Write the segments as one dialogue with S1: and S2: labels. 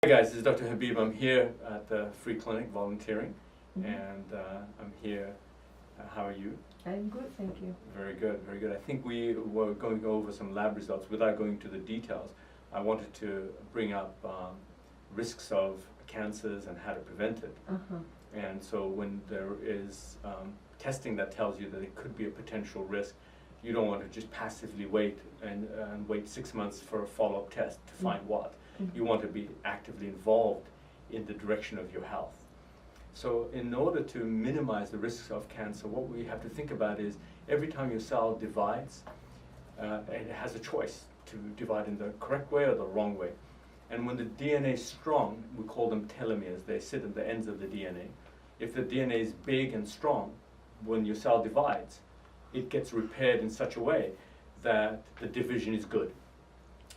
S1: Hi guys, this is Dr. Habib. I'm here at the free clinic volunteering, and I'm here. How are you?
S2: I'm good, thank you.
S1: Very good, very good. I think we were going over some lab results. Without going into the details, I wanted to bring up risks of cancers and how to prevent it. And so when there is testing that tells you that it could be a potential risk, you don't want to just passively wait and wait 6 months for a follow-up test to find what. You want to be actively involved in the direction of your health. So in order to minimize the risks of cancer, what we have to think about is every time your cell divides, it has a choice to divide in the correct way or the wrong way. And when the DNA is strong, we call them telomeres. They sit at the ends of the DNA. If the DNA is big and strong, when your cell divides, it gets repaired in such a way that the division is good.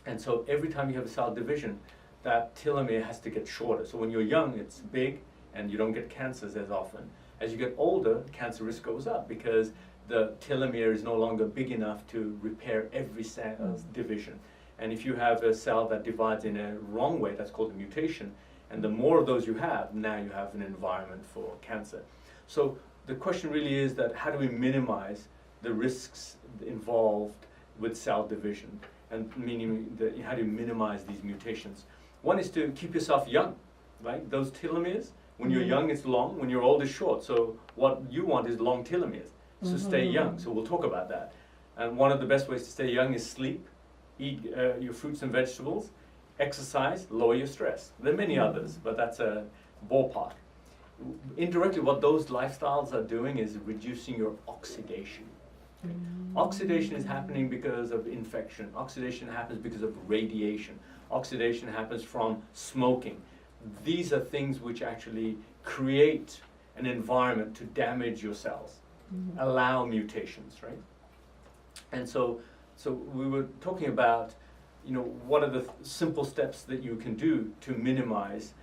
S1: And so every time you have a cell division, that telomere has to get shorter. So when you're young, it's big and you don't get cancers as often. As you get older, cancer risk goes up because the telomere is no longer big enough to repair every cell's division. And if you have a cell that divides in a wrong way, that's called a mutation, and the more of those you have, now you have an environment for cancer. So the question really is that how do we minimize the risks involved with cell division? And meaning that how do you minimize these mutations? One is to keep yourself young, right? Those telomeres, when you're young, it's long. When you're old, it's short. So what you want is long telomeres. So stay young. So we'll talk about that. And one of the best ways to stay young is sleep, eat your fruits and vegetables, exercise, lower your stress. There are many others, but that's a ballpark. Indirectly, what those lifestyles are doing is reducing your oxidation. Oxidation is happening because of infection. Oxidation happens because of radiation. Oxidation happens from smoking. These are things which actually create an environment to damage your cells, allow mutations, right? And so we were talking about, what are the simple steps that you can do to minimize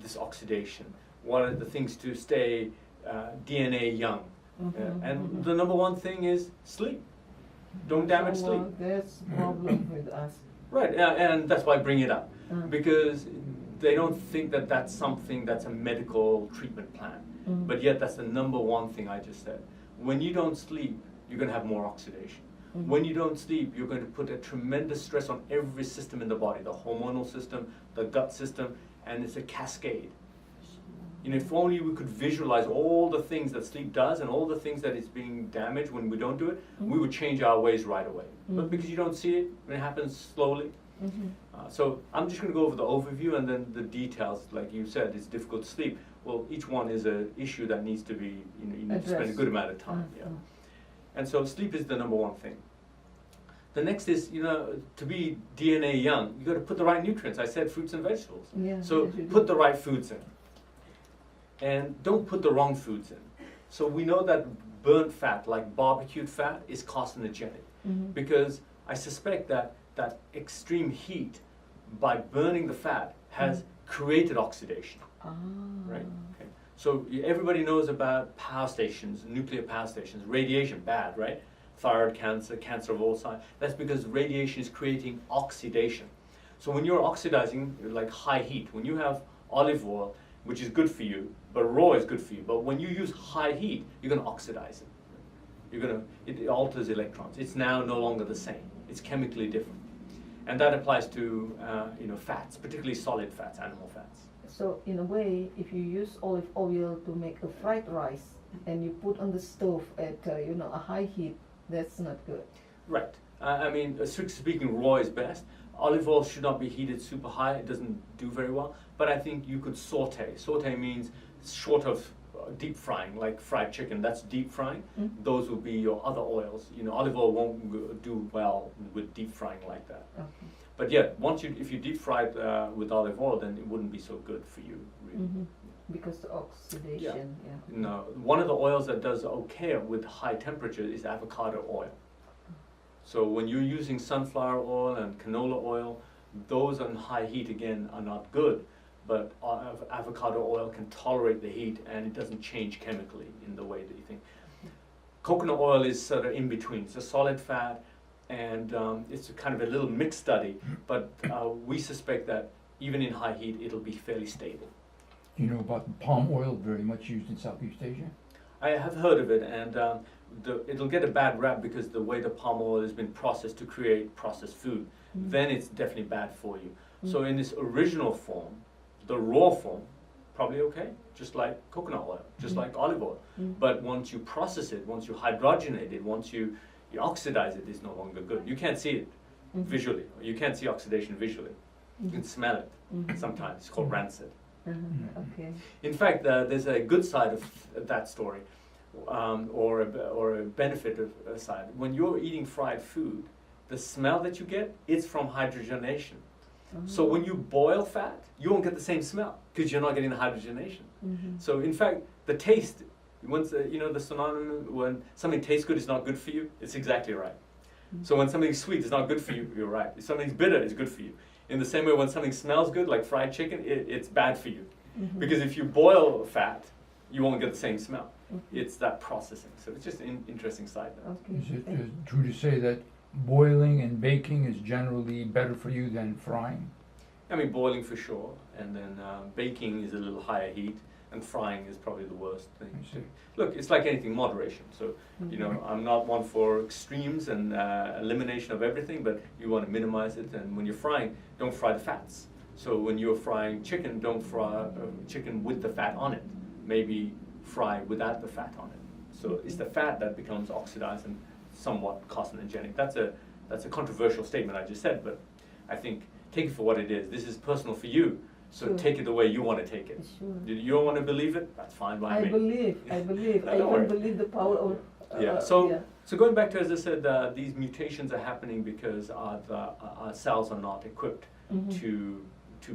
S1: this oxidation? What are the things to stay DNA young? And the number one thing is sleep. Don't damage sleep.
S2: There's a problem with us.
S1: Right, and that's why I bring it up. Because they don't think that that's something that's a medical treatment plan. But yet that's the number one thing I just said. When you don't sleep, you're going to have more oxidation. When you don't sleep, you're going to put a tremendous stress on every system in the body, the hormonal system, the gut system, and it's a cascade. If only we could visualize all the things that sleep does and all the things that is being damaged when we don't do it, we would change our ways right away. But because you don't see it, it happens slowly. So I'm just going to go over the overview and then the details. Like you said, it's difficult to sleep. Well, each one is an issue that needs to be, you need to spend a good amount of time. And so sleep is the number one thing. The next is, to be DNA young, you got to put the right nutrients. I said fruits and vegetables. So put the right foods in. And don't put the wrong foods in. So we know that burnt fat, like barbecued fat, is carcinogenic. Because I suspect that that extreme heat, by burning the fat, has created oxidation. Right? Okay. So everybody knows about power stations, nuclear power stations, radiation, bad, right? Thyroid cancer, cancer of all kinds. That's because radiation is creating oxidation. So when you're oxidizing, like high heat, when you have olive oil, which is good for you, but raw is good for you. But when you use high heat, you're going to oxidize it. It alters electrons. It's now no longer the same. It's chemically different. And that applies to fats, particularly solid fats, animal fats.
S2: So in a way, if you use olive oil to make a fried rice and you put on the stove at a high heat, that's not good. Right.
S1: Strictly speaking, raw is best. Olive oil should not be heated super high. It doesn't do very well. But I think you could saute. Saute means short of deep frying, like fried chicken. That's deep frying. Those will be your other oils. Olive oil won't do well with deep frying like that. But yeah, if you deep fry it with olive oil, then it wouldn't be so good for you, really.
S2: Because the oxidation,
S1: No, one of the oils that does okay with high temperature is avocado oil. So when you're using sunflower oil and canola oil, those on high heat, again, are not good. But avocado oil can tolerate the heat and it doesn't change chemically in the way that you think. Coconut oil is sort of in between. It's a solid fat and it's a kind of a little mixed study, but we suspect that even in high heat, it'll be fairly stable.
S3: Do you know about palm oil, very much used in Southeast Asia?
S1: I have heard of it, and it'll get a bad rap because the way the palm oil has been processed to create processed food, then it's definitely bad for you. So in this original form, the raw form, probably okay, just like coconut oil, just like olive oil. But once you process it, once you hydrogenate it, once you oxidize it, it's no longer good. You can't see it visually. You can't see oxidation visually. You can smell it sometimes. It's called rancid.
S2: Okay.
S1: In fact, there's a good side of that story, or a benefit of a side. When you're eating fried food, the smell that you get is from hydrogenation. So when you boil fat, you won't get the same smell because you're not getting the hydrogenation. So in fact, the taste, once the synonym, when something tastes good, it's not good for you. It's exactly right. So when something's sweet, it's not good for you. You're right. If something's bitter, it's good for you. In the same way, when something smells good, like fried chicken, it's bad for you. Because if you boil fat, you won't get the same smell. It's that processing. So it's just an interesting side note.
S2: Okay.
S3: Is it true to say that boiling and baking is generally better for you than frying?
S1: I mean, boiling for sure, and then baking is a little higher heat, and frying is probably the worst thing. Look, it's like anything, moderation. So, I'm not one for extremes and elimination of everything, but you want to minimize it. And when you're frying, don't fry the fats. So when you're frying chicken, don't fry chicken with the fat on it. Maybe fry without the fat on it. So it's the fat that becomes oxidized and somewhat carcinogenic. That's a controversial statement I just said, but I think take it for what it is. This is personal for you, so take it the way you want to take it.
S2: Sure.
S1: You don't want to believe it? That's fine by me.
S2: I believe.
S1: No,
S2: I even
S1: worry.
S2: believe the power of.
S1: So going back to, as I said, these mutations are happening because our cells are not equipped to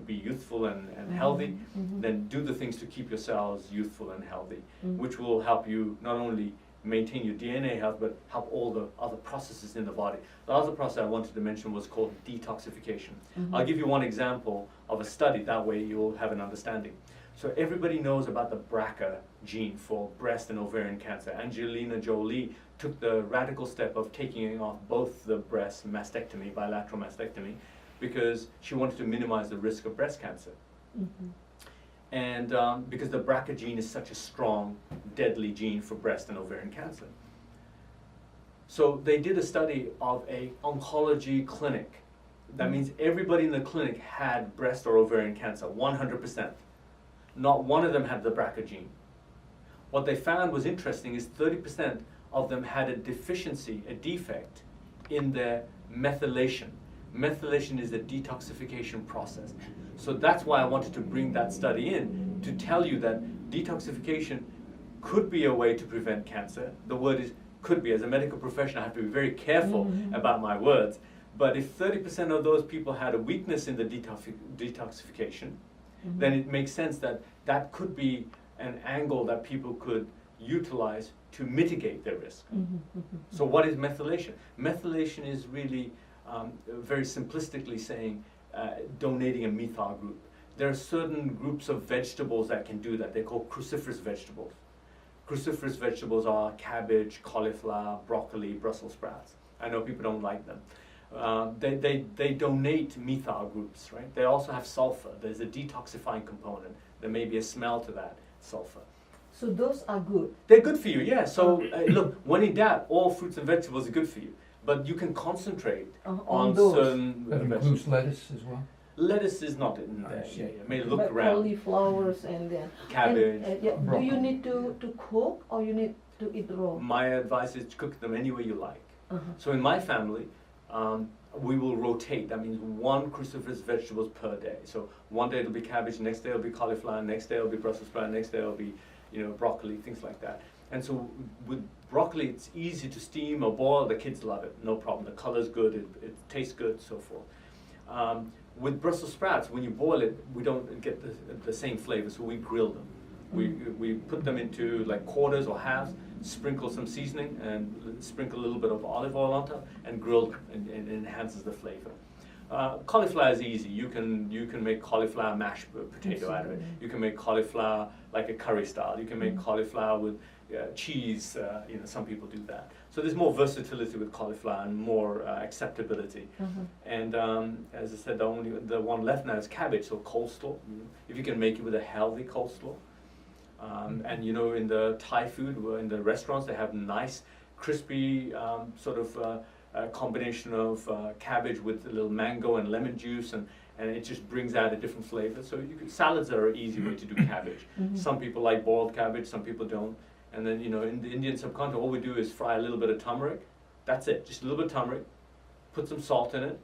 S1: be youthful and healthy. Then do the things to keep your cells youthful and healthy, which will help you not only maintain your DNA health, but help all the other processes in the body. The other process I wanted to mention was called detoxification. I'll give you one example of a study, that way you'll have an understanding. So everybody knows about the BRCA gene for breast and ovarian cancer. Angelina Jolie took the radical step of taking off both the breast mastectomy, bilateral mastectomy, because she wanted to minimize the risk of breast cancer. And because the BRCA gene is such a strong, deadly gene for breast and ovarian cancer. So they did a study of a oncology clinic. That means everybody in the clinic had breast or ovarian cancer, 100%. Not one of them had the BRCA gene. What they found was interesting is 30% of them had a deficiency, a defect in their methylation. Methylation is a detoxification process. So that's why I wanted to bring that study in, to tell you that detoxification could be a way to prevent cancer. The word is could be. As a medical professional, I have to be very careful about my words. But if 30% of those people had a weakness in the detoxification, then it makes sense that that could be an angle that people could utilize to mitigate their risk. So what is methylation? Methylation is really very simplistically saying donating a methyl group. There are certain groups of vegetables that can do that. They're called cruciferous vegetables. Cruciferous vegetables are cabbage, cauliflower, broccoli, Brussels sprouts. I know people don't like them. They donate methyl groups, right? They also have sulfur. There's a detoxifying component. There may be a smell to that sulfur.
S2: So those are good?
S1: They're good for you, yeah. So look, when in doubt, all fruits and vegetables are good for you. But you can concentrate on
S2: those.
S1: certain
S3: That includes lettuce as well?
S1: Lettuce is not in there. Yeah. May look
S2: but
S1: around.
S2: Cauliflowers and then
S1: Cabbage.
S2: And, do you need to cook or you need to eat raw?
S1: My advice is to cook them any way you like. So in my family, we will rotate. That means one cruciferous vegetables per day. So one day it'll be cabbage, next day it'll be cauliflower, next day it'll be Brussels sprout, next day it'll be broccoli, things like that. And so with broccoli, it's easy to steam or boil. The kids love it, no problem. The color's good, it tastes good, so forth. With Brussels sprouts, when you boil it, we don't get the same flavor, so we grill them. We put them into like quarters or halves, sprinkle some seasoning, and sprinkle a little bit of olive oil on top, and grill them, and it enhances the flavor. Cauliflower is easy. You can make cauliflower mashed potato out of it. You can make cauliflower like a curry style. You can make cauliflower with cheese. Some people do that. So there's more versatility with cauliflower and more acceptability. And as I said, the one left now is cabbage, so coleslaw. If you can make it with a healthy coleslaw. And you know, in the Thai food, in the restaurants, they have nice, crispy sort of combination of cabbage with a little mango and lemon juice, and it just brings out a different flavor. So salads are an easy way to do cabbage. Some people like boiled cabbage, some people don't. And then, you know, in the Indian subcontinent, all we do is fry a little bit of turmeric. That's it, just a little bit of turmeric. Put some salt in it,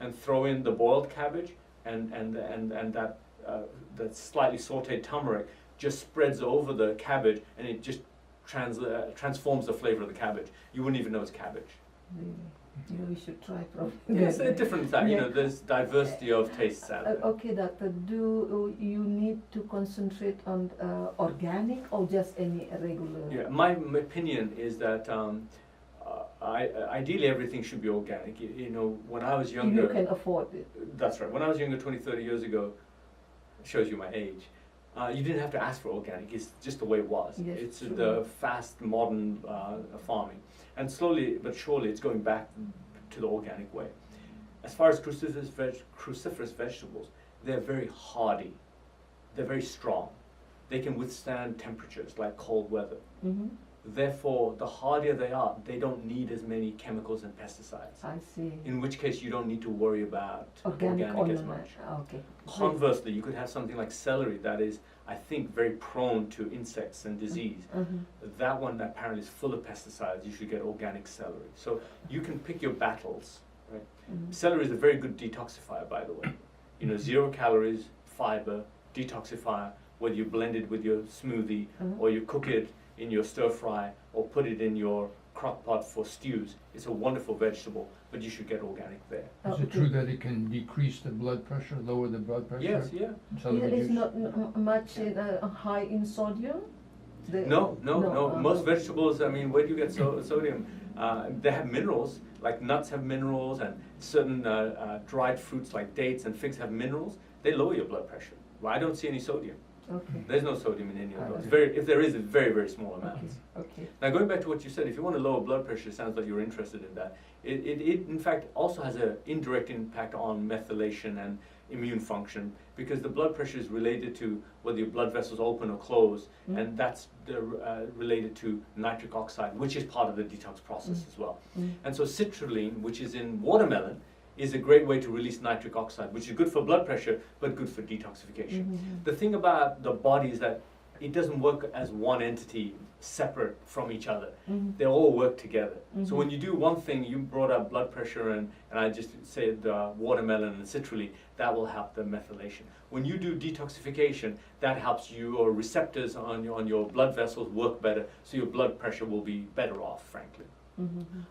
S1: and throw in the boiled cabbage, and that slightly sautéed turmeric just spreads over the cabbage, and it just transforms the flavor of the cabbage. You wouldn't even know it's cabbage.
S2: Really? You know, we should try probably.
S1: Yeah, it's a different thing. You know, there's diversity of tastes out there.
S2: Okay, doctor, do you need to concentrate on organic or just any regular?
S1: Yeah, my opinion is that ideally everything should be organic. You know, when I was younger...
S2: You can afford it.
S1: That's right. When I was younger, 20, 30 years ago, shows you my age, you didn't have to ask for organic. It's just the way it was.
S2: Yes,
S1: it's
S2: true.
S1: the fast, modern farming. And slowly but surely it's going back to the organic way. As far as cruciferous vegetables, they're very hardy. They're very strong. They can withstand temperatures like cold weather. Therefore, the hardier they are, they don't need as many chemicals and pesticides.
S2: I see.
S1: In which case you don't need to worry about organic as much.
S2: Okay.
S1: Conversely, you could have something like celery that is, I think, very prone to insects and disease. That one apparently is full of pesticides. You should get organic celery. So you can pick your battles. Right? Celery is a very good detoxifier, by the way. You know, 0 calories, fiber, detoxifier, whether you blend it with your smoothie or you cook it in your stir fry or put it in your crock pot for stews. It's a wonderful vegetable, but you should get organic there.
S3: Is it true that it can decrease the blood pressure, lower the blood pressure?
S1: Yes, yeah.
S2: It's not much high in sodium?
S1: No. Most vegetables, I mean, where do you get sodium? They have minerals, like nuts have minerals, and certain dried fruits like dates and figs have minerals. They lower your blood pressure. Well, I don't see any sodium.
S2: Okay.
S1: There's no sodium in any of those. If there is, it's very, very small amounts.
S2: Okay.
S1: Now, going back to what you said, if you want to lower blood pressure, it sounds like you're interested in that. It in fact also has an indirect impact on methylation and immune function, because the blood pressure is related to whether your blood vessels open or close, and that's related to nitric oxide, which is part of the detox process as well. And so citrulline, which is in watermelon, is a great way to release nitric oxide, which is good for blood pressure, but good for detoxification. The thing about the body is that it doesn't work as one entity separate from each other. They all work together. So when you do one thing, you brought up blood pressure, and I just said watermelon and citrulline, that will help the methylation. When you do detoxification, that helps your receptors on your blood vessels work better, so your blood pressure will be better off, frankly.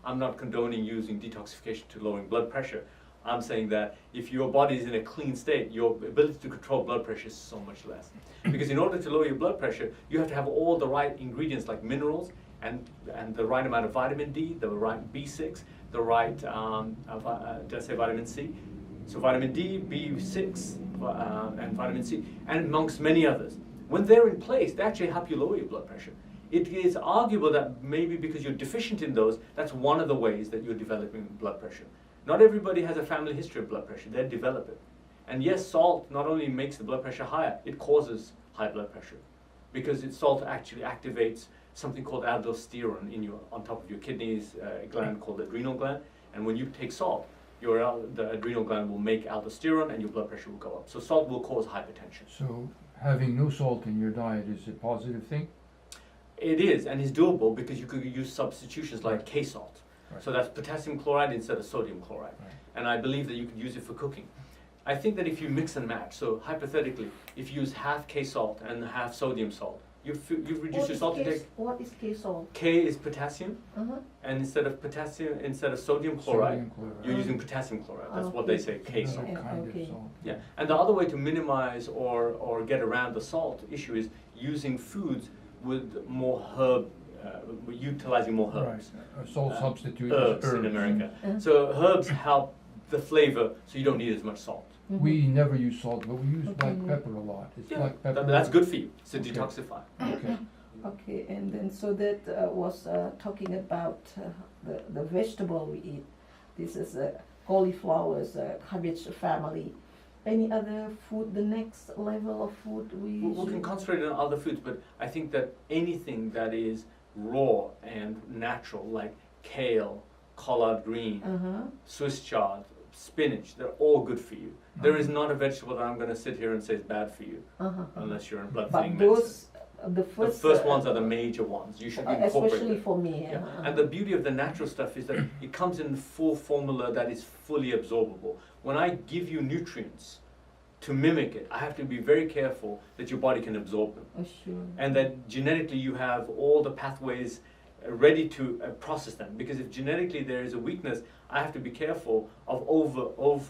S1: I'm not condoning using detoxification to lowering blood pressure. I'm saying that if your body is in a clean state, your ability to control blood pressure is so much less. Because in order to lower your blood pressure, you have to have all the right ingredients like minerals and the right amount of vitamin D, the right B6, the right, did I say vitamin C? So vitamin D, B6, and vitamin C, and amongst many others. When they're in place, they actually help you lower your blood pressure. It is arguable that maybe because you're deficient in those, that's one of the ways that you're developing blood pressure. Not everybody has a family history of blood pressure. They develop it. And yes, salt not only makes the blood pressure higher, it causes high blood pressure, because salt actually activates something called aldosterone on top of your kidneys, a gland called the adrenal gland. And when you take salt, the adrenal gland will make aldosterone and your blood pressure will go up. So salt will cause hypertension.
S3: So having no salt in your diet is a positive thing?
S1: It is, and it's doable because you could use substitutions like K-salt. Right. So that's potassium chloride instead of sodium chloride. Right. And I believe that you could use it for cooking. I think that if you mix and match, so hypothetically, if you use half K-salt and half sodium salt, you've reduced your salt intake.
S2: What is K-salt?
S1: K is potassium, and instead of sodium chloride, you're using potassium chloride. That's what they say, K-salt. Yeah, and the other way to minimize or get around the salt issue is using foods with more utilizing more herbs.
S3: Right. A salt substitute
S1: herbs in America. So herbs help the flavor, so you don't need as much salt.
S3: We never use salt, but we use black pepper a lot. It's black pepper.
S1: That's good for you. It's a detoxifier.
S3: Okay.
S2: Okay, and then so that was talking about the vegetable we eat. This is cauliflower's cabbage family. Any other food, the next level of food
S1: We can concentrate on other foods, but I think that anything that is raw and natural, like kale, collard green, Swiss chard, spinach, they're all good for you. There is not a vegetable that I'm going to sit here and say is bad for you, unless you're in blood thinning
S2: But
S1: medicine.
S2: those, the first
S1: Ones are the major ones. You should incorporate
S2: especially
S1: them.
S2: for me.
S1: Yeah. And the beauty of the natural stuff is that it comes in full formula that is fully absorbable. When I give you nutrients to mimic it, I have to be very careful that your body can absorb them.
S2: Oh, sure.
S1: And that genetically you have all the pathways ready to process them. Because if genetically there is a weakness, I have to be careful of overdoing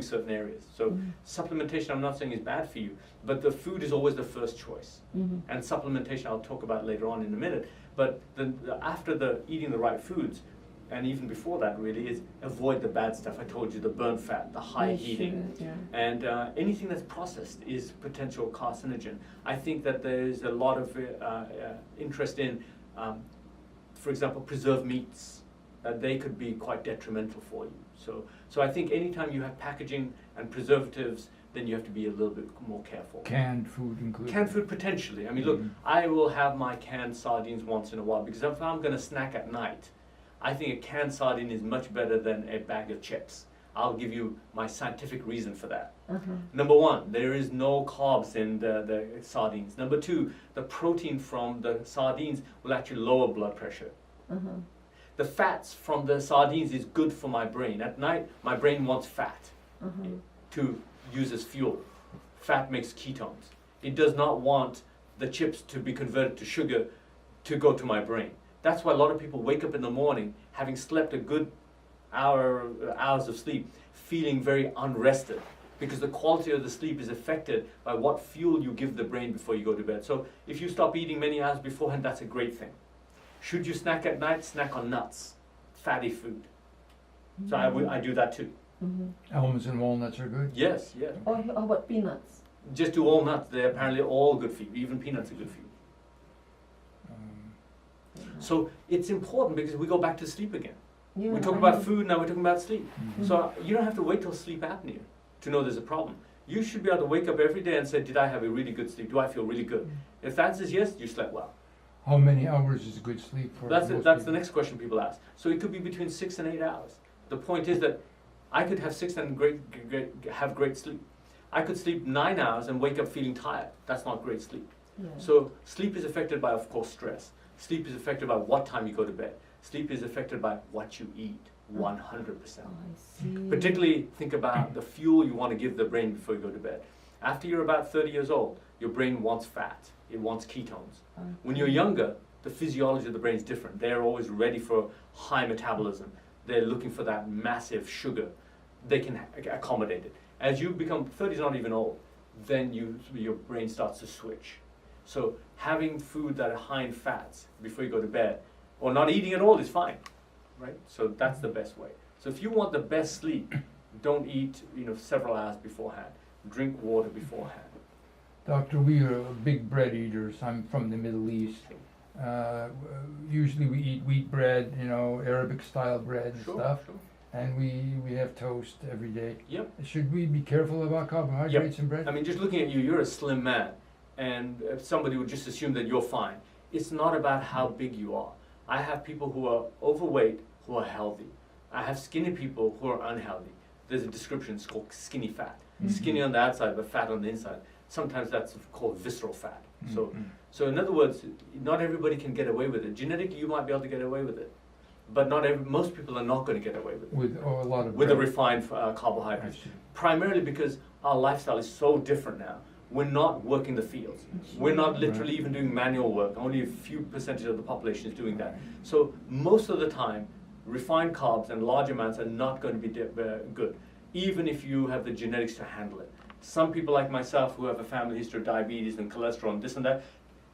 S1: certain areas. So supplementation, I'm not saying is bad for you, but the food is always the first choice. And supplementation, I'll talk about later on in a minute. But after eating the right foods, and even before that really, is avoid the bad stuff. I told you, the burnt fat, the high heating, and anything that's processed is potential carcinogen. I think that there's a lot of interest in, for example, preserved meats. They could be quite detrimental for you. So I think anytime you have packaging and preservatives, then you have to be a little bit more careful.
S3: Canned food included?
S1: Canned food potentially. I mean, look, I will have my canned sardines once in a while, because if I'm going to snack at night, I think a canned sardine is much better than a bag of chips. I'll give you my scientific reason for that. Number one, there is no carbs in the sardines. Number two, the protein from the sardines will actually lower blood pressure. The fats from the sardines is good for my brain. At night, my brain wants fat to use as fuel. Fat makes ketones. It does not want the chips to be converted to sugar to go to my brain. That's why a lot of people wake up in the morning having slept a good hours of sleep, feeling very unrested, because the quality of the sleep is affected by what fuel you give the brain before you go to bed. So if you stop eating many hours beforehand, that's a great thing. Should you snack at night? Snack on nuts, fatty food. So I do that too.
S3: Almonds and walnuts are good?
S1: Yes, yeah.
S2: Or how about peanuts?
S1: Just do all nuts. They're apparently all good for you. Even peanuts are good for you. So it's important, because we go back to sleep again.
S2: Yeah,
S1: We talk about food, now we're talking about sleep. So you don't have to wait till sleep apnea to know there's a problem. You should be able to wake up every day and say, did I have a really good sleep? Do I feel really good? If the answer is yes, you slept well.
S3: How many hours is good sleep for
S1: That's
S3: most
S1: the
S3: people?
S1: next question people ask. So it could be between 6 and 8 hours. The point is that I could have 6 and have great sleep. I could sleep 9 hours and wake up feeling tired. That's not great sleep.
S2: Yeah.
S1: So sleep is affected by, of course, stress. Sleep is affected by what time you go to bed. Sleep is affected by what you eat, 100%.
S2: I see.
S1: Particularly think about the fuel you want to give the brain before you go to bed. After you're about 30 years old, your brain wants fat. It wants ketones. When you're younger, the physiology of the brain is different. They're always ready for high metabolism. They're looking for that massive sugar. They can accommodate it. As you become 30 is not even old, then your brain starts to switch. So having food that are high in fats before you go to bed, or not eating at all, is fine, right? So that's the best way. So if you want the best sleep, don't eat several hours beforehand. Drink water beforehand.
S3: Doctor, we are big bread eaters. I'm from the Middle East. Usually we eat wheat bread, Arabic style bread and stuff.
S1: Sure.
S3: And we have toast every day.
S1: Yep.
S3: Should we be careful about carbohydrates in bread?
S1: I mean, just looking at you, you're a slim man, and somebody would just assume that you're fine. It's not about how big you are. I have people who are overweight who are healthy. I have skinny people who are unhealthy. There's a description, it's called skinny fat. Skinny on the outside, but fat on the inside. Sometimes that's called visceral fat. So in other words, not everybody can get away with it. Genetically, you might be able to get away with it, but most people are not going to get away with it.
S3: With a lot of
S1: with
S3: bread.
S1: the refined carbohydrates. Primarily because our lifestyle is so different now. We're not working the fields. We're not literally even doing manual work. Only a few percentage of the population is doing that. So most of the time, refined carbs and large amounts are not going to be good, even if you have the genetics to handle it. Some people like myself who have a family history of diabetes and cholesterol and this and that,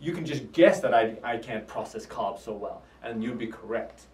S1: you can just guess that I can't process carbs so well, and you'd be correct.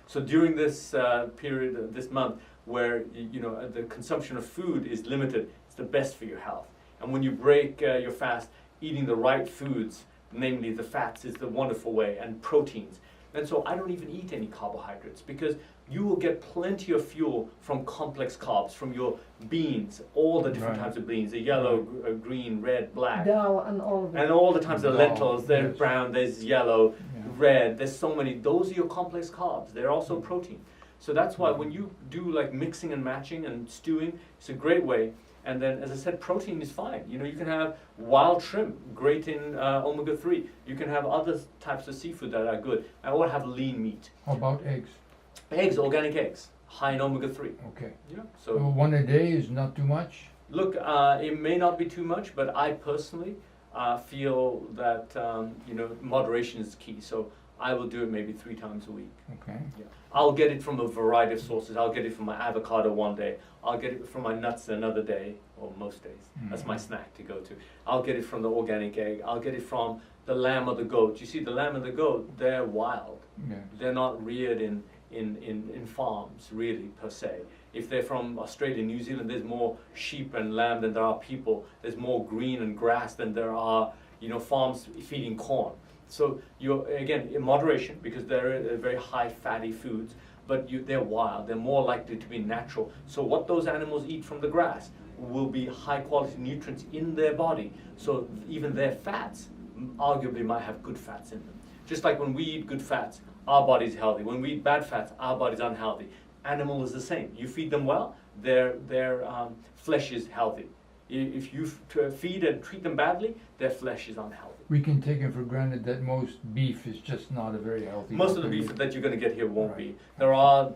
S1: So during this period, this month, where the consumption of food is limited, it's the best for your health. And when you break your fast, eating the right foods namely the fats is the wonderful way, and proteins. And so I don't even eat any carbohydrates because you will get plenty of fuel from complex carbs, from your beans, all the different
S3: Right.
S1: types of beans, the yellow, green, red, black.
S2: Dal and all of it.
S1: And all the times the
S3: Dal,
S1: lentils, there's
S3: yes.
S1: brown, there's yellow,
S3: Yeah.
S1: red, there's so many. Those are your complex carbs. They're also protein. So that's why when you do like mixing and matching and stewing, it's a great way. And then, as I said, protein is fine. You know, you can have wild shrimp, great in omega-3. You can have other types of seafood that are good. I will have lean meat.
S3: How about eggs?
S1: Eggs, organic eggs, high in omega-3.
S3: Okay.
S1: Yeah.
S3: So
S1: So
S3: one a day is not too much?
S1: look, it may not be too much, but I personally feel that moderation is key. So I will do it maybe 3 times a week.
S3: Okay.
S1: Yeah. I'll get it from a variety of sources. I'll get it from my avocado one day. I'll get it from my nuts another day, or most days. That's my snack to go to. I'll get it from the organic egg. I'll get it from the lamb or the goat. You see, the lamb and the goat, they're wild.
S3: Yes.
S1: They're not reared in farms, really, per se. If they're from Australia, New Zealand, there's more sheep and lamb than there are people. There's more green and grass than there are, farms feeding corn. So you're, again, in moderation, because they're very high fatty foods, but they're wild. They're more likely to be natural. So what those animals eat from the grass will be high quality nutrients in their body. So even their fats arguably might have good fats in them. Just like when we eat good fats, our body's healthy. When we eat bad fats, our body's unhealthy. Animal is the same. You feed them well, their flesh is healthy. If you feed and treat them badly, their flesh is unhealthy.
S3: We can take it for granted that most beef is just not a very healthy.
S1: Most of the
S3: healthy
S1: beef
S3: meat.
S1: that you're going to get here won't
S3: Right.
S1: be. There are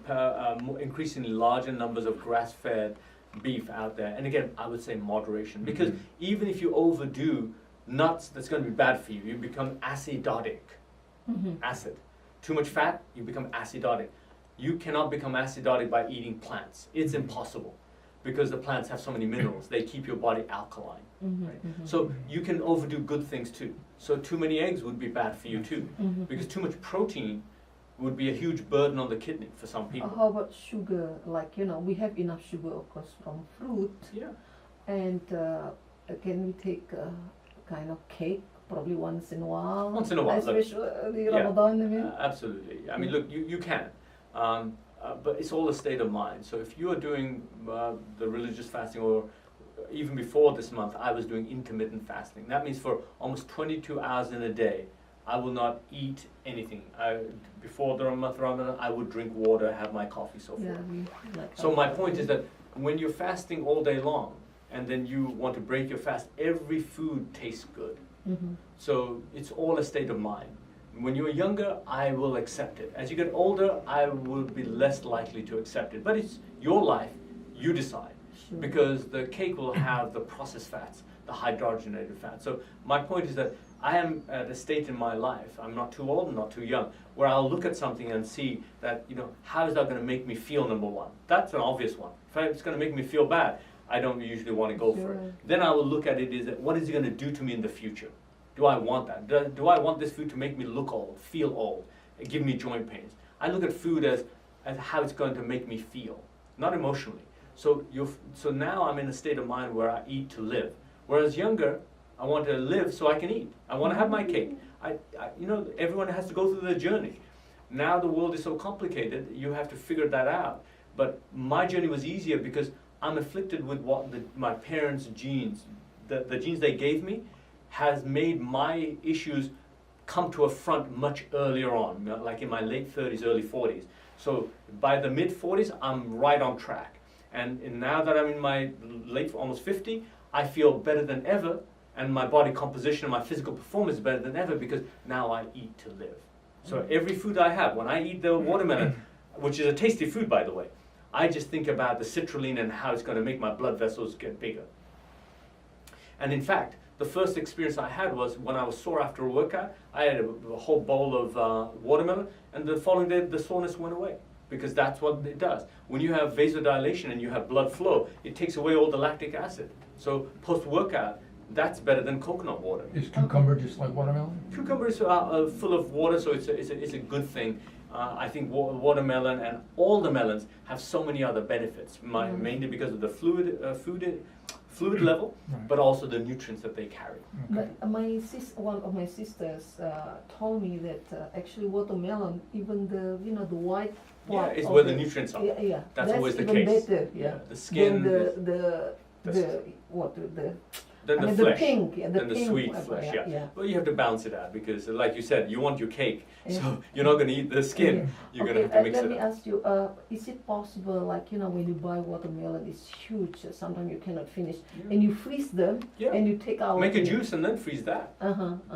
S1: increasingly larger numbers of grass-fed beef out there. And again, I would say moderation. Because
S3: Mhm.
S1: even if you overdo nuts, that's going to be bad for you. You become acidotic. Acid. Too much fat, you become acidotic. You cannot become acidotic by eating plants. It's impossible. Because the plants have so many minerals. They keep your body alkaline. Right? So you can overdo good things too. So too many eggs would be bad for you too. Because too much protein would be a huge burden on the kidney for some people.
S2: How about sugar? Like, we have enough sugar, of course, from fruit.
S1: Yeah.
S2: And can we take a kind of cake, probably once in a while?
S1: Once in a while, look.
S2: Especially
S1: Yeah.
S2: Ramadan, I mean.
S1: Absolutely. I mean, look, you can. But it's all a state of mind. So if you are doing the religious fasting, or even before this month, I was doing intermittent fasting. That means for almost 22 hours in a day, I will not eat anything. Before the month of Ramadan, I would drink water, have my coffee, so forth.
S2: Yeah, we like
S1: So my point is that when you're fasting all day long, and then you want to break your fast, every food tastes good. So it's all a state of mind. When you're younger, I will accept it. As you get older, I will be less likely to accept it. But it's your life, you decide.
S2: Sure.
S1: Because the cake will have the processed fats, the hydrogenated fats. So my point is that I am at a state in my life, I'm not too old, not too young, where I'll look at something and see that, how is that going to make me feel, number one? That's an obvious one. If it's going to make me feel bad, I don't usually want to go for
S2: Sure.
S1: it. Then I will look at it as, what is it going to do to me in the future? Do I want that? Do I want this food to make me look old, feel old, give me joint pains? I look at food as how it's going to make me feel, not emotionally. So now I'm in a state of mind where I eat to live. Whereas younger, I want to live so I can eat. I want to have my cake. Everyone has to go through their journey. Now the world is so complicated, you have to figure that out. But my journey was easier because I'm afflicted with my parents' genes. The genes they gave me has made my issues come to a front much earlier on, like in my late 30s, early 40s. So by the mid 40s, I'm right on track. And now that I'm in my late, almost 50, I feel better than ever, and my body composition and my physical performance is better than ever because now I eat to live. So every food I have, when I eat the watermelon, which is a tasty food by the way, I just think about the citrulline and how it's going to make my blood vessels get bigger. And in fact, the first experience I had was when I was sore after a workout. I had a whole bowl of watermelon, and the following day the soreness went away, because that's what it does. When you have vasodilation and you have blood flow, it takes away all the lactic acid. So post-workout, that's better than coconut water.
S3: Is cucumber just like watermelon?
S1: Cucumber is full of water, so it's a good thing. I think watermelon and all the melons have so many other benefits, mainly because of the fluid level,
S3: Right.
S1: but also the nutrients that they carry.
S3: Okay.
S2: But one of my sisters told me that actually watermelon, even the the white
S1: Yeah,
S2: part
S1: it's
S2: of
S1: where the
S2: it,
S1: nutrients are.
S2: Yeah,
S1: That's always the
S2: even
S1: case.
S2: better. Yeah,
S1: The skin,
S2: Than
S1: is-
S2: the
S1: then
S2: I
S1: the
S2: mean
S1: flesh,
S2: the pink, yeah,
S1: then the
S2: pink
S1: sweet
S2: one,
S1: flesh. Yeah.
S2: yeah.
S1: Well, you have to balance it out because, like you said, you want your cake,
S2: Yeah.
S1: so you're not going to eat the skin.
S2: Yeah.
S1: You're
S2: Okay,
S1: going to have to mix
S2: let
S1: it
S2: me
S1: up.
S2: ask you, is it possible, like, when you buy watermelon, it's huge, sometimes you cannot finish,
S1: Yeah.
S2: and you freeze them,
S1: Yeah.
S2: and you take out...
S1: Make a juice and then freeze that.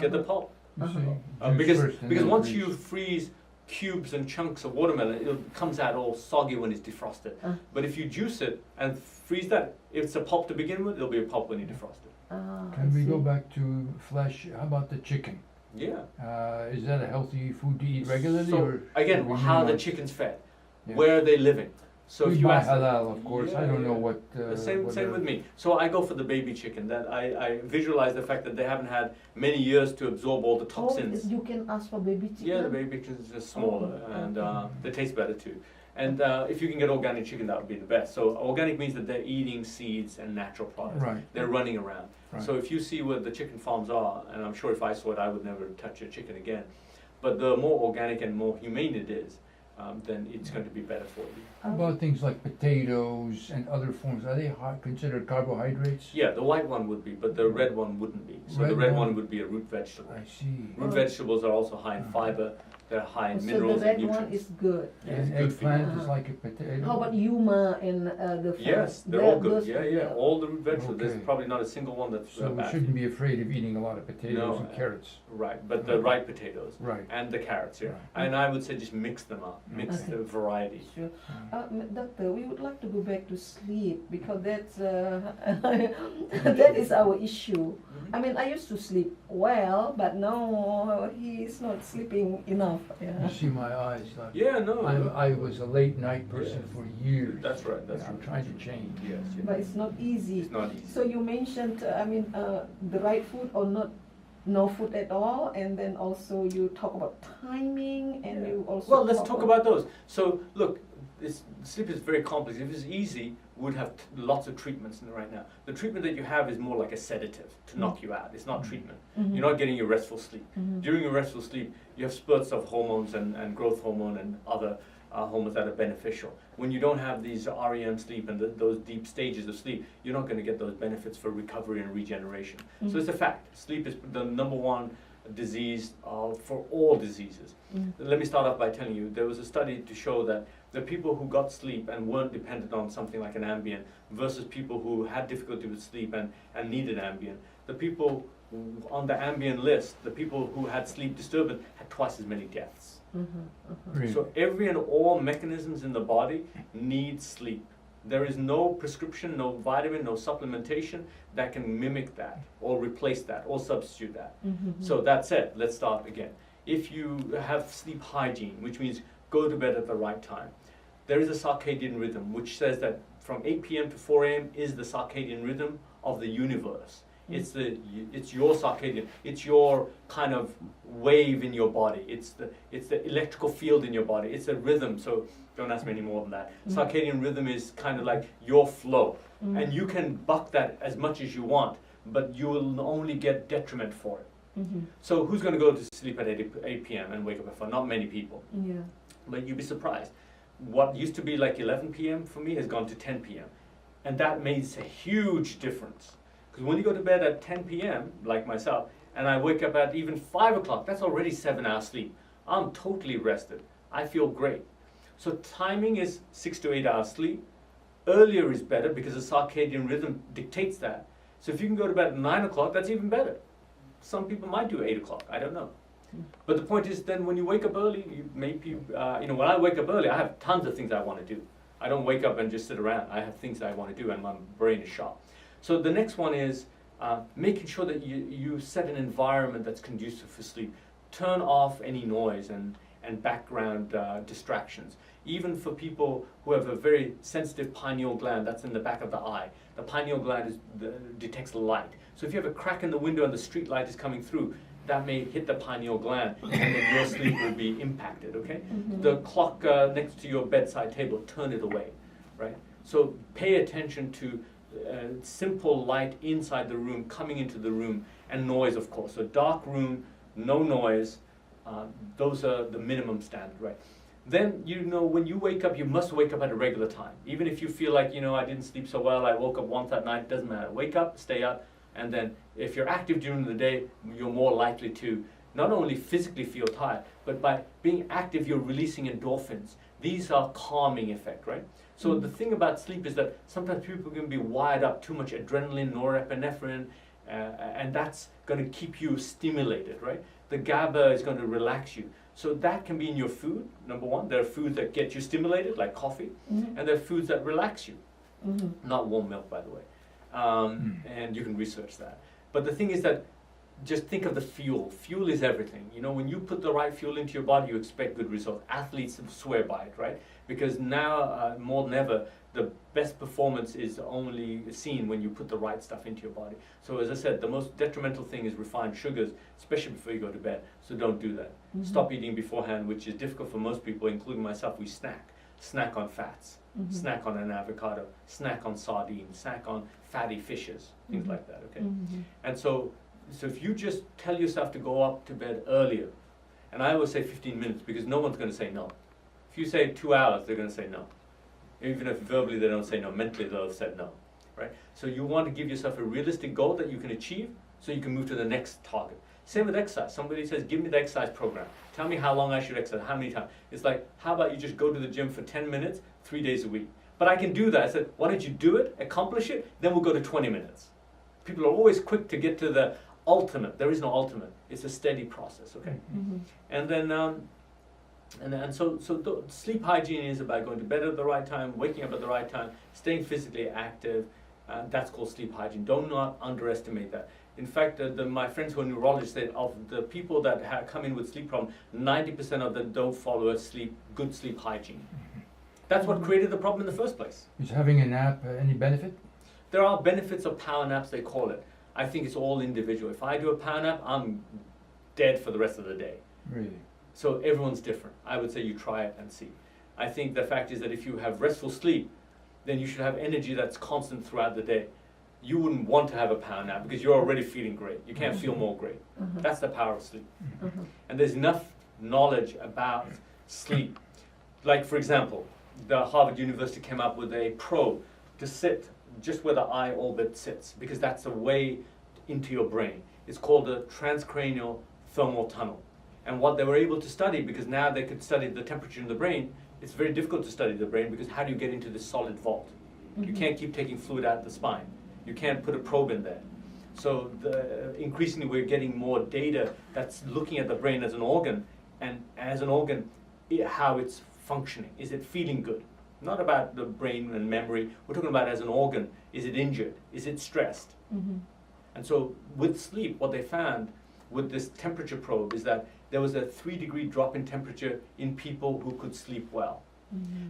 S1: Get the pulp.
S3: You see,
S2: Uh-huh.
S3: juice
S1: Because
S3: first and
S1: because
S3: then
S1: once
S3: freeze.
S1: you freeze cubes and chunks of watermelon, it comes out all soggy when it's defrosted. But if you juice it and freeze that, if it's a pulp to begin with, it'll be a pulp when you defrost it.
S3: Can we go back to flesh? How about the chicken?
S1: Yeah.
S3: Is that a healthy food to eat regularly?
S1: So
S3: or
S1: again,
S3: or we
S1: how the
S3: minimize?
S1: chicken's fed,
S3: Yeah.
S1: where are they living? So
S3: we
S1: if you
S3: buy
S1: ask them-
S3: halal, of course. I don't know
S1: Yeah.
S3: what.
S1: Same
S3: what
S1: same
S3: they're-
S1: with me. So I go for the baby chicken. That I visualize the fact that they haven't had many years to absorb all the toxins.
S2: You can ask for baby chicken?
S1: Yeah, the baby chicken is just smaller and
S2: okay.
S1: they taste better too. And if you can get organic chicken, that would be the best. So organic means that they're eating seeds and natural products.
S3: Right.
S1: They're running around.
S3: Right.
S1: So if you see where the chicken farms are, and I'm sure if I saw it, I would never touch a chicken again. But the more organic and more humane it is, then it's going to be better for you.
S3: How about things like potatoes and other forms? Are they considered carbohydrates?
S1: Yeah, the white one would be, but the red one wouldn't be. So the
S3: Red
S1: red
S3: one.
S1: one would be a root vegetable.
S3: I see.
S1: Root vegetables are also high in fiber. They're high in
S2: So
S1: minerals
S2: the red
S1: and nutrients.
S2: one is good.
S1: Yeah, it's
S3: And
S1: good for you.
S3: eggplant is like a potato.
S2: How about yuma and the fat?
S1: Yes, they're all good.
S2: Those-
S1: Yeah. All the root vegetables. There's
S3: Okay.
S1: probably not a single one that's
S3: So we
S1: bad.
S3: shouldn't be afraid of eating a lot of potatoes
S1: No,
S3: and carrots.
S1: Right, but the ripe potatoes
S3: Right.
S1: and the carrots, yeah.
S3: Right.
S1: And I would say just mix them up, mix
S2: Okay.
S1: the variety.
S2: Sure.
S3: Mm.
S2: Doctor, we would like to go back to sleep because that's that is our issue. I mean, I used to sleep well, but now he's not sleeping enough.
S3: You
S2: Yeah.
S3: see my eyes.
S1: Yeah, no.
S3: I was a late night person
S1: Yes.
S3: for years.
S1: That's right. That's
S3: I'm
S1: right.
S3: trying to change.
S1: Yes,
S2: But it's not easy.
S1: It's not easy.
S2: So you mentioned, the right food or not, no food at all, and then also you talk about timing, and
S1: Yeah.
S2: you also.
S1: Well, let's talk about those. So, look, sleep is very complex. If it's easy, we'd have lots of treatments right now. The treatment that you have is more like a sedative to knock you out. It's not treatment.
S2: Mhm.
S1: You're not getting your restful sleep.
S2: Mhm.
S1: During your restful sleep, you have spurts of hormones and growth hormone and other hormones that are beneficial. When you don't have these REM sleep and those deep stages of sleep, you're not going to get those benefits for recovery and regeneration. So it's a fact. Sleep is the number one disease for all diseases. Let me start off by telling you, there was a study to show that the people who got sleep and weren't dependent on something like an Ambien versus people who had difficulty with sleep and needed Ambien, the people on the Ambien list, the people who had sleep disturbance had twice as many deaths.
S3: Really?
S1: So every and all mechanisms in the body need sleep. There is no prescription, no vitamin, no supplementation that can mimic that or replace that or substitute that. So that said, let's start again. If you have sleep hygiene, which means go to bed at the right time, there is a circadian rhythm which says that from 8 p.m. to 4 a.m. is the circadian rhythm of the universe. It's your circadian, it's your kind of wave in your body. It's the electrical field in your body. It's a rhythm. So don't ask me any more than that. Circadian rhythm is kind of like your flow, and you can buck that as much as you want, but you will only get detriment for it. So who's going to go to sleep at 8 p.m. and wake up at 4? Not many people.
S2: Yeah.
S1: But you'd be surprised. What used to be like 11 p.m. for me has gone to 10 p.m. And that makes a huge difference. Because when you go to bed at 10 p.m., like myself, and I wake up at even 5 o'clock, that's already 7 hours sleep. I'm totally rested. I feel great. So timing is 6 to 8 hours sleep. Earlier is better because the circadian rhythm dictates that. So if you can go to bed at 9 o'clock, that's even better. Some people might do 8 o'clock, I don't know. But the point is then when you wake up early, when I wake up early, I have tons of things I want to do. I don't wake up and just sit around. I have things I want to do and my brain is sharp. So the next one is making sure that you set an environment that's conducive for sleep. Turn off any noise and background distractions. Even for people who have a very sensitive pineal gland that's in the back of the eye. The pineal gland detects light. So if you have a crack in the window and the street light is coming through, that may hit the pineal gland and then your sleep will be impacted, okay? The clock next to your bedside table, turn it away, right? So pay attention to simple light inside the room, coming into the room, and noise, of course. So dark room, no noise, those are the minimum standard, right? Then, when you wake up, you must wake up at a regular time. Even if you feel like, I didn't sleep so well, I woke up once that night, it doesn't matter. Wake up, stay up, and then if you're active during the day, you're more likely to not only physically feel tired, but by being active, you're releasing endorphins. These are calming effect, right? So the thing about sleep is that sometimes people can be wired up, too much adrenaline, norepinephrine, and that's going to keep you stimulated, right? The GABA is going to relax you. So that can be in your food, number one. There are foods that get you stimulated, like coffee, and there are foods that relax you. Not warm milk, by the way. And you can research that. But the thing is that just think of the fuel. Fuel is everything. When you put the right fuel into your body, you expect good results. Athletes swear by it, right? Because now, more than ever, the best performance is only seen when you put the right stuff into your body. So as I said, the most detrimental thing is refined sugars, especially before you go to bed. So don't do that. Stop eating beforehand, which is difficult for most people, including myself. We snack. Snack on fats. Snack on an avocado. Snack on sardines. Snack on fatty fishes. Things like that, okay? And so if you just tell yourself to go up to bed earlier, and I always say 15 minutes because no one's going to say no. If you say 2 hours, they're going to say no. Even if verbally they don't say no, mentally they'll have said no, right? So you want to give yourself a realistic goal that you can achieve so you can move to the next target. Same with exercise. Somebody says, give me the exercise program. Tell me how long I should exercise, how many times. It's like, how about you just go to the gym for 10 minutes, 3 days a week? But I can do that. I said, why don't you do it, accomplish it, then we'll go to 20 minutes. People are always quick to get to the ultimate. There is no ultimate. It's a steady process, okay? And then, so sleep hygiene is about going to bed at the right time, waking up at the right time, staying physically active. That's called sleep hygiene. Do not underestimate that. In fact, my friends who are neurologists said of the people that come in with sleep problems, 90% of them don't follow good sleep hygiene. That's what created the problem in the first place.
S3: Is having a nap any benefit?
S1: There are benefits of power naps, they call it. I think it's all individual. If I do a power nap, I'm dead for the rest of the day.
S3: Really?
S1: So everyone's different. I would say you try it and see. I think the fact is that if you have restful sleep, then you should have energy that's constant throughout the day. You wouldn't want to have a power nap because you're already feeling great. You can't feel more great. That's the power of sleep. And there's enough knowledge about sleep. Like, for example, the Harvard University came up with a probe to sit just where the eye orbit sits, because that's the way into your brain. It's called the transcranial thermal tunnel. And what they were able to study, because now they could study the temperature in the brain, it's very difficult to study the brain because how do you get into this solid vault? You can't keep taking fluid out of the spine. You can't put a probe in there. So increasingly we're getting more data that's looking at the brain as an organ, and as an organ, how it's functioning. Is it feeling good? Not about the brain and memory. We're talking about as an organ. Is it injured? Is it stressed? And so with sleep, what they found with this temperature probe is that there was a 3-degree drop in temperature in people who could sleep well.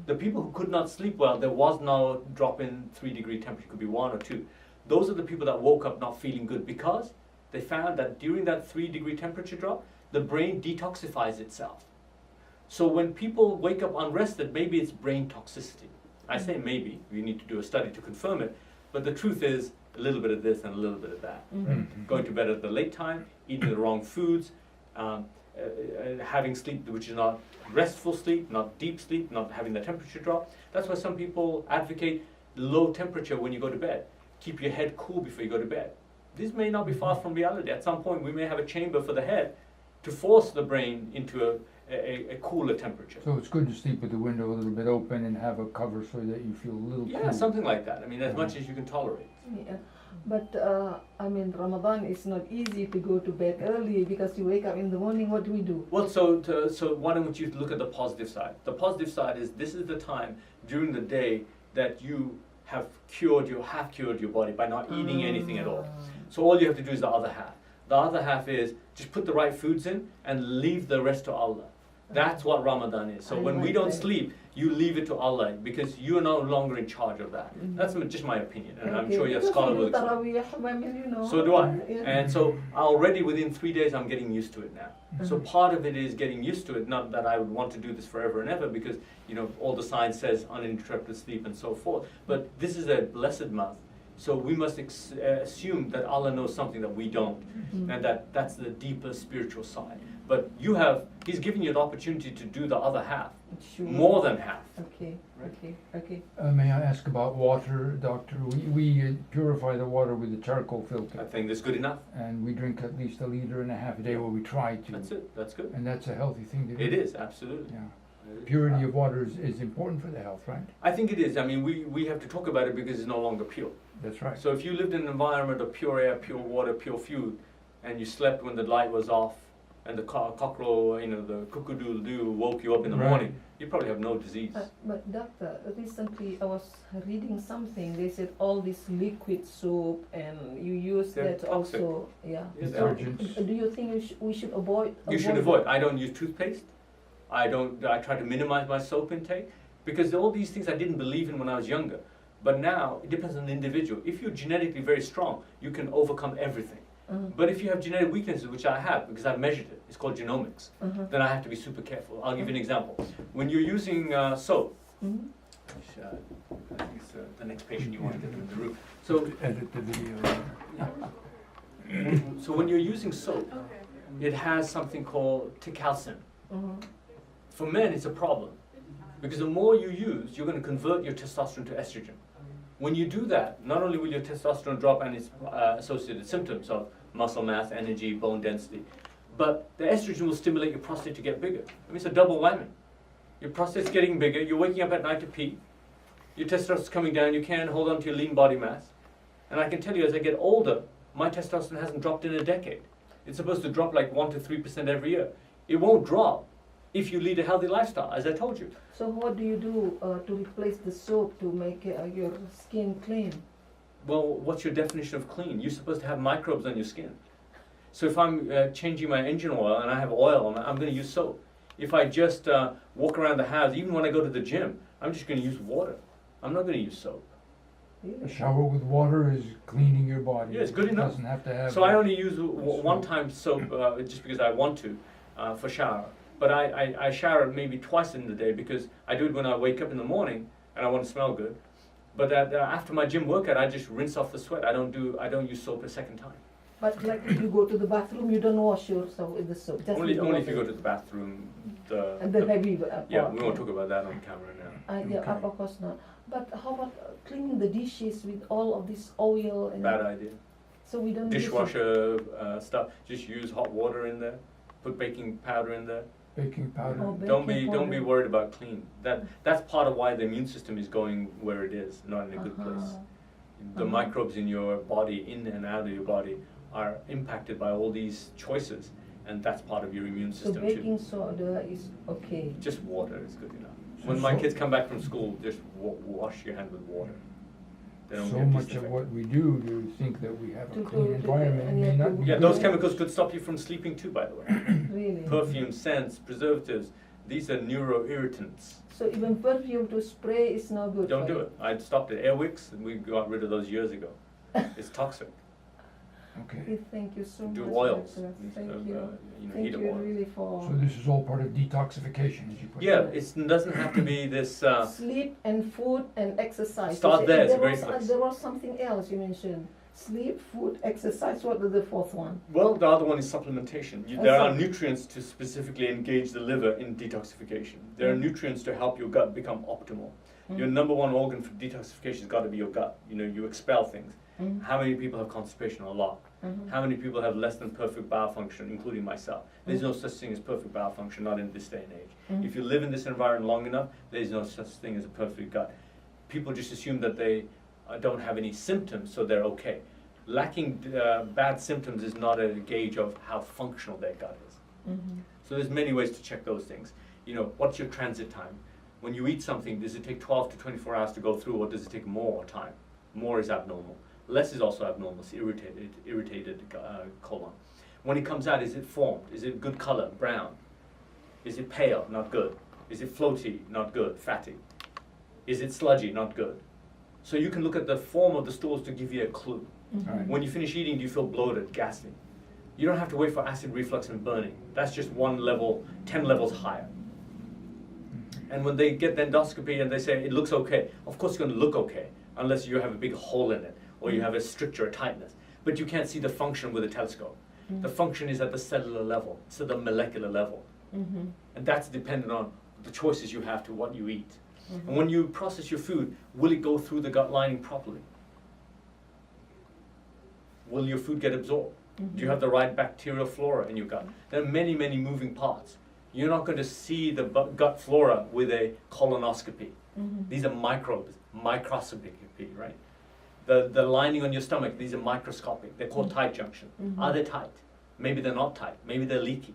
S1: The people who could not sleep well, there was no drop in 3-degree temperature. It could be 1 or 2. Those are the people that woke up not feeling good because they found that during that 3-degree temperature drop, the brain detoxifies itself. So when people wake up unrested, maybe it's brain toxicity. I say maybe. We need to do a study to confirm it. But the truth is a little bit of this and a little bit of that. Going to bed at the late time, eating the wrong foods, having sleep which is not restful sleep, not deep sleep, not having the temperature drop. That's why some people advocate low temperature when you go to bed. Keep your head cool before you go to bed. This may not be far from reality. At some point we may have a chamber for the head to force the brain into a cooler temperature.
S3: So it's good to sleep with the window a little bit open and have a cover so that you feel a little cool.
S1: Something like that. I mean, as much as you can tolerate.
S2: Yeah, but Ramadan is not easy to go to bed early because you wake up in the morning. What do we do?
S1: Well, so why don't you look at the positive side? The positive side is this is the time during the day that you have cured your body by not eating anything at all. So all you have to do is the other half. The other half is just put the right foods in and leave the rest to Allah. That's what Ramadan is. So when we don't sleep, you leave it to Allah because you are no longer in charge of that. That's just my opinion, and I'm sure your scholar will agree. So do I. And so already within 3 days, I'm getting used to it now. So part of it is getting used to it, not that I would want to do this forever and ever because, all the science says uninterrupted sleep and so forth. But this is a blessed month. So we must assume that Allah knows something that we don't, and that's the deeper spiritual side. But He's giving you the opportunity to do the other half,
S2: Sure.
S1: more than half.
S2: Okay,
S1: Right.
S2: okay.
S3: May I ask about water, doctor? We purify the water with a charcoal
S1: I
S3: filter,
S1: think that's good enough.
S3: and we drink at least 1.5 liters a day, or we try to.
S1: That's it. That's good.
S3: And that's a healthy thing to do.
S1: It is, absolutely.
S3: Yeah.
S1: It is.
S3: Purity of water is important for the health, right?
S1: I think it is. I mean, we have to talk about it because it's no longer pure.
S3: That's right.
S1: So if you lived in an environment of pure air, pure water, pure food, and you slept when the light was off, and the cockerel, the cuckoo-doodle-doo woke you up in the
S3: Right.
S1: morning, you probably have no disease.
S2: But doctor, recently I was reading something. They said all this liquid soap and you use
S1: They're
S2: that
S1: toxic.
S2: also. Yeah.
S1: Yes, they
S2: So,
S1: are.
S3: Detergents.
S2: do you think we should avoid?
S1: You should
S2: that?
S1: avoid. I don't use toothpaste. I try to minimize my soap intake because all these things I didn't believe in when I was younger. But now it depends on the individual. If you're genetically very strong, you can overcome everything. But if you have genetic weaknesses, which I have because I've measured it, it's called genomics, then I have to be super careful. I'll give you an example. When you're using soap, which, I think it's the next patient you want to get them in the room. So,
S3: Edit the video.
S1: so when you're using soap, it has something called ticalcin. For men, it's a problem because the more you use, you're going to convert your testosterone to estrogen. When you do that, not only will your testosterone drop and its associated symptoms of muscle mass, energy, bone density, but the estrogen will stimulate your prostate to get bigger. I mean, it's a double whammy. Your prostate's getting bigger, you're waking up at night to pee, your testosterone's coming down, you can't hold on to your lean body mass. And I can tell you, as I get older, my testosterone hasn't dropped in a decade. It's supposed to drop like 1 to 3% every year. It won't drop if you lead a healthy lifestyle, as I told you.
S2: So what do you do to replace the soap to make your skin clean?
S1: Well, what's your definition of clean? You're supposed to have microbes on your skin. So if I'm changing my engine oil and I have oil, I'm going to use soap. If I just walk around the house, even when I go to the gym, I'm just going to use water. I'm not going to use soap.
S3: A
S2: Really?
S3: shower with water is cleaning your body.
S1: Yeah, it's good enough.
S3: It doesn't have to have.
S1: So I only use one-time soap just because I want to for shower. But I shower maybe twice in the day because I do it when I wake up in the morning and I want to smell good. But after my gym workout, I just rinse off the sweat. I don't use soap a second time.
S2: But like if you go to the bathroom, you don't wash yourself with the soap. Just
S1: Only
S2: with the
S1: if you
S2: water.
S1: go to the bathroom.
S2: And the heavy
S1: Yeah,
S2: part,
S1: we won't talk about that on camera now.
S2: Yeah,
S3: Okay.
S2: of course not. But how about cleaning the dishes with all of this oil and
S1: Bad idea.
S2: so we don't use it.
S1: Dishwasher stuff. Just use hot water in there. Put baking powder in there.
S3: Baking powder.
S2: Oh,
S1: Don't
S2: baking
S1: be
S2: powder.
S1: worried about clean. That's part of why the immune system is going where it is, not in a good place. The microbes in your body, in and out of your body, are impacted by all these choices, and that's part of your immune
S2: So
S1: system
S2: baking
S1: too.
S2: soda is okay.
S1: Just water is good enough.
S3: So
S1: When my
S3: so-
S1: kids come back from school, just wash your hand with water. They don't
S3: So
S1: get
S3: much of
S1: disinfectant.
S3: what we do to think that we have a
S2: To-
S3: clean
S2: to-
S3: environment
S2: and
S3: may
S2: yet
S3: not
S2: to-
S3: be
S1: Yeah,
S3: good.
S1: those chemicals could stop you from sleeping too, by the way.
S2: Really?
S1: Perfume, scents, preservatives, these are neuroirritants.
S2: So even perfume to spray is no good.
S1: Don't
S2: for
S1: do
S2: you.
S1: it. I stopped at Airwicks, and we got rid of those years ago. It's toxic.
S3: Okay.
S2: Okay, thank you so
S1: Do
S2: much.
S1: oils.
S2: Doctor. Thank
S1: uh,
S2: you.
S1: Heat
S2: Thank
S1: of
S2: you
S1: oils.
S2: really for
S3: So this is all part of detoxification, as you put
S1: Yeah,
S3: it.
S1: it doesn't have to be this.
S2: sleep and food and exercise.
S1: Start
S2: You said
S1: there, it's a
S2: there
S1: great
S2: was,
S1: place.
S2: There was something else you mentioned. Sleep, food, exercise. What is the fourth one?
S1: Well, the other one is supplementation. There are nutrients to specifically engage the liver in detoxification. There are nutrients to help your gut become optimal. Your number one organ for detoxification has got to be your gut. You expel things. How many people have constipation? A lot. How many people have less than perfect bowel function, including myself? There's no such thing as perfect bowel function, not in this day and age. If you live in this environment long enough, there's no such thing as a perfect gut. People just assume that they don't have any symptoms, so they're okay. Lacking bad symptoms is not a gauge of how functional their gut is. So there's many ways to check those things. What's your transit time? When you eat something, does it take 12 to 24 hours to go through, or does it take more time? More is abnormal. Less is also abnormal. It's irritated colon. When it comes out, is it formed? Is it good color, brown? Is it pale? Not good. Is it floaty? Not good. Fatty. Is it sludgy? Not good. So you can look at the form of the stools to give you a clue.
S3: Right.
S1: When you finish eating, do you feel bloated, gassy? You don't have to wait for acid reflux and burning. That's just one level, 10 levels higher. And when they get the endoscopy and they say it looks okay, of course it's going to look okay, unless you have a big hole in it, or you have a stricture, a tightness. But you can't see the function with a telescope. The function is at the cellular level, it's at the molecular level. And that's dependent on the choices you have to what you eat. And when you process your food, will it go through the gut lining properly? Will your food get absorbed? Do you have the right bacterial flora in your gut? There are many, many moving parts. You're not going to see the gut flora with a colonoscopy. These are microbes, microscopy, right? The lining on your stomach, these are microscopic. They're called tight junction. Are they tight? Maybe they're not tight. Maybe they're leaky.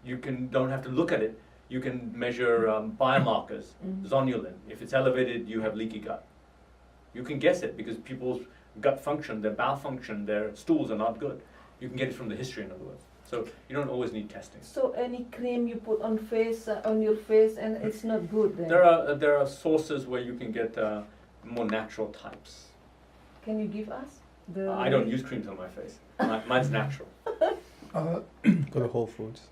S1: You don't have to look at it. You can measure biomarkers, zonulin. If it's elevated, you have leaky gut. You can guess it because people's gut function, their bowel function, their stools are not good. You can get it from the history, in other words. So you don't always need testing.
S2: So any cream you put on your face, and it's not good then?
S1: There are sources where you can get more natural types.
S2: Can you give us?
S1: I don't use creams on my face. Mine's natural.
S4: Go to Whole Foods.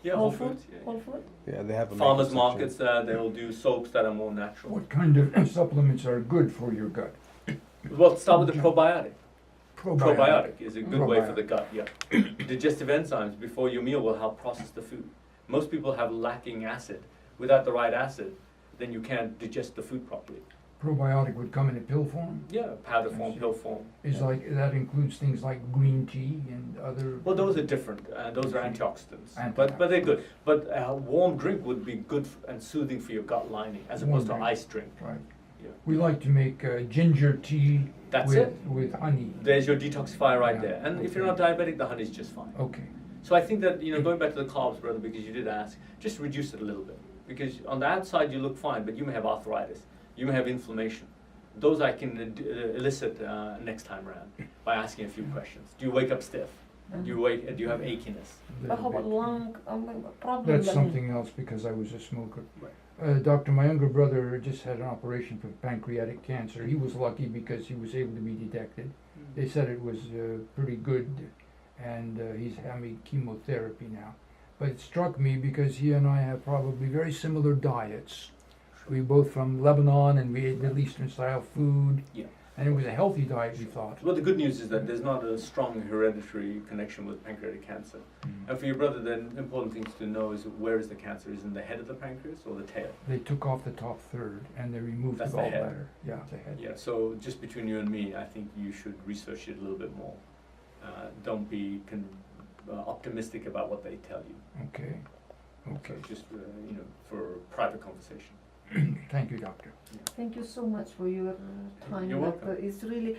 S1: Yeah, Whole Foods.
S2: Whole food?
S4: Yeah, they have a
S1: Farmers
S4: makeup
S1: markets, they'll do soaps that are more natural.
S3: What kind of supplements are good for your gut?
S1: Well, start with the probiotic.
S3: Probiotic.
S1: Probiotic is a good way for
S3: Probiotic.
S1: the gut, yeah. Digestive enzymes before your meal will help process the food. Most people have lacking acid. Without the right acid, then you can't digest the food properly.
S3: Probiotic would come in a pill form?
S1: Yeah, powder
S3: I
S1: form,
S3: see.
S1: pill form.
S3: Is like, that includes things like green tea and other...
S1: Well, those are different. Those are antioxidants.
S3: Antioxidants.
S1: But they're good. But a warm drink would be good and soothing for your gut lining as
S3: Warm
S1: opposed to
S3: drink.
S1: ice drink.
S3: Right.
S1: Yeah.
S3: We like to make ginger tea
S1: That's it.
S3: with honey.
S1: There's your detoxifier right
S3: Yeah,
S1: there. And if you're
S3: okay.
S1: not diabetic, the honey's just fine.
S3: Okay.
S1: So I think that, going back to the carbs, brother, because you did ask, just reduce it a little bit. Because on the outside you look fine, but you may have arthritis. You may have inflammation. Those I can elicit next time around by asking a few questions. Do you wake up stiff? Do you have achiness?
S2: But how about
S3: Little bit.
S2: lung problem?
S3: That's
S2: then?
S3: something else because I was a smoker.
S1: Right.
S3: Doctor, my younger brother just had an operation for pancreatic cancer. He was lucky because he was able to be detected. They said it was pretty good, and he's having chemotherapy now. But it struck me because he and I have probably very similar diets. We both from Lebanon, and we ate Middle Eastern style food.
S1: Yeah.
S3: And it was a healthy diet, we thought.
S1: Well, the good news is that there's not a strong hereditary connection with pancreatic cancer. And for your brother, the important things to know is where is the cancer? Is it in the head of the pancreas or the tail?
S3: They took off the top third and they removed
S1: That's
S3: the
S1: the head.
S3: gallbladder. Yeah, the head.
S1: Yeah, so just between you and me, I think you should research it a little bit more. Don't be optimistic about what they tell you.
S3: Okay. Okay.
S1: So just, for private conversation.
S3: Thank you, doctor.
S2: Thank you so much for your time.
S1: You're welcome.
S2: Doctor. It's really